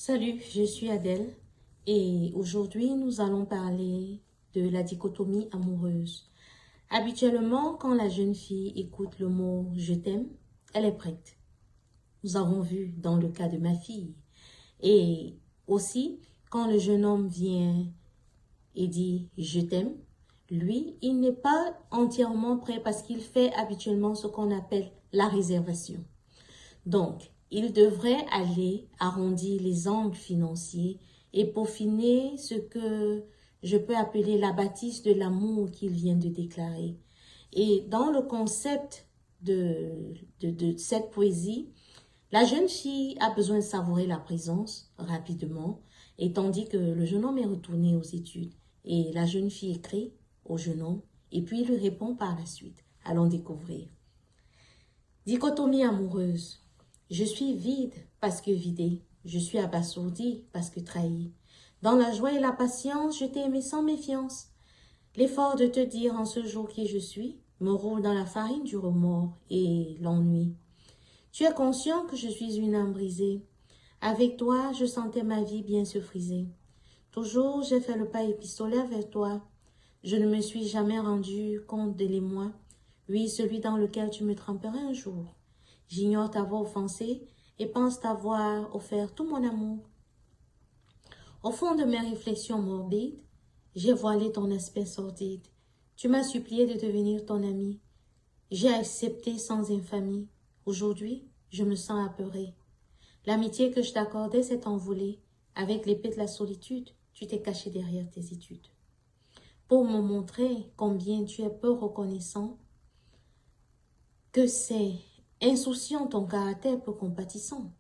Salut, je suis Adèle et aujourd'hui nous allons parler de la dichotomie amoureuse. Habituellement, quand la jeune fille écoute le mot « je t'aime », elle est prête. Nous avons vu dans le cas de ma fille. Et aussi, quand le jeune homme vient et dit « je t'aime », lui, il n'est pas entièrement prêt parce qu'il fait habituellement ce qu'on appelle la réservation. Donc, il devrait aller arrondir les angles financiers et peaufiner ce que je peux appeler la bâtisse de l'amour qu'il vient de déclarer. Et dans le concept de cette poésie, la jeune fille a besoin de savourer la présence rapidement, et tandis que le jeune homme est retourné aux études. Et la jeune fille écrit au jeune homme, et puis il lui répond par la suite. Allons découvrir. Dichotomie amoureuse. Je suis vide parce que vidé. Je suis abasourdi parce que trahi. Dans la joie et la patience, je t'ai aimé sans méfiance. L'effort de te dire en ce jour qui je suis me roule dans la farine du remords et l'ennui. Tu es conscient que je suis une âme brisée. Avec toi, je sentais ma vie bien se friser. Toujours, j'ai fait le pas épistolaire vers toi. Je ne me suis jamais rendu compte de l'émoi. Oui, celui dans lequel tu me tremperais un jour. J'ignore t'avoir offensé et pense t'avoir offert tout mon amour. Au fond de mes réflexions morbides, j'ai voilé ton aspect sordide. Tu m'as supplié de devenir ton ami. J'ai accepté sans infamie. Aujourd'hui, je me sens apeurée. L'amitié que je t'accordais s'est envolée. Avec l'épée de la solitude, tu t'es caché derrière tes études. Pour me montrer combien tu es peu reconnaissant, que c'est insouciant ton caractère peu compatissant.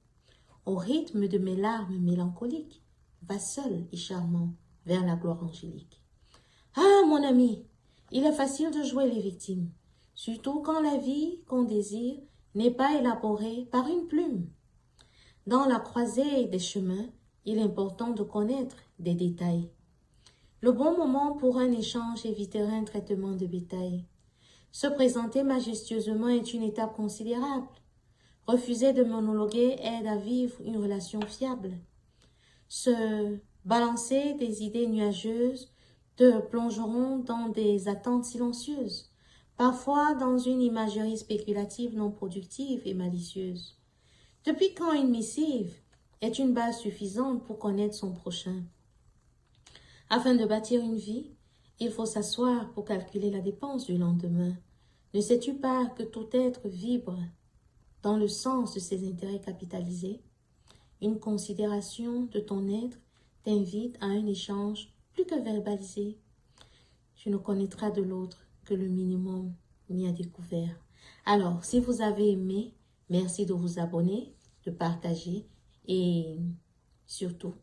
Au rythme de mes larmes mélancoliques, va seul et charmant vers la gloire angélique. Ah, mon ami, il est facile de jouer les victimes, surtout quand la vie qu'on désire n'est pas élaborée par une plume. Dans la croisée des chemins, il est important de connaître des détails. Le bon moment pour un échange éviterait un traitement de bétail. Se présenter majestueusement est une étape considérable. Refuser de monologuer aide à vivre une relation fiable. Se balancer des idées nuageuses te plongeront dans des attentes silencieuses, parfois dans une imagerie spéculative non productive et malicieuse. Depuis quand une missive est une base suffisante pour connaître son prochain? Afin de bâtir une vie, il faut s'asseoir pour calculer la dépense du lendemain. Ne sais-tu pas que tout être vibre dans le sens de ses intérêts capitalisés? Une considération de ton être t'invite à un échange plus que verbalisé. Tu ne connaîtras de l'autre que le minimum mis à découvert. Alors, si vous avez aimé, merci de vous abonner, de partager et surtout,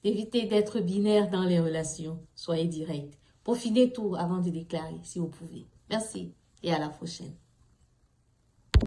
d'éviter d'être binaire dans les relations. Soyez direct. Peaufinez tout avant de déclarer si vous pouvez. Merci et à la prochaine.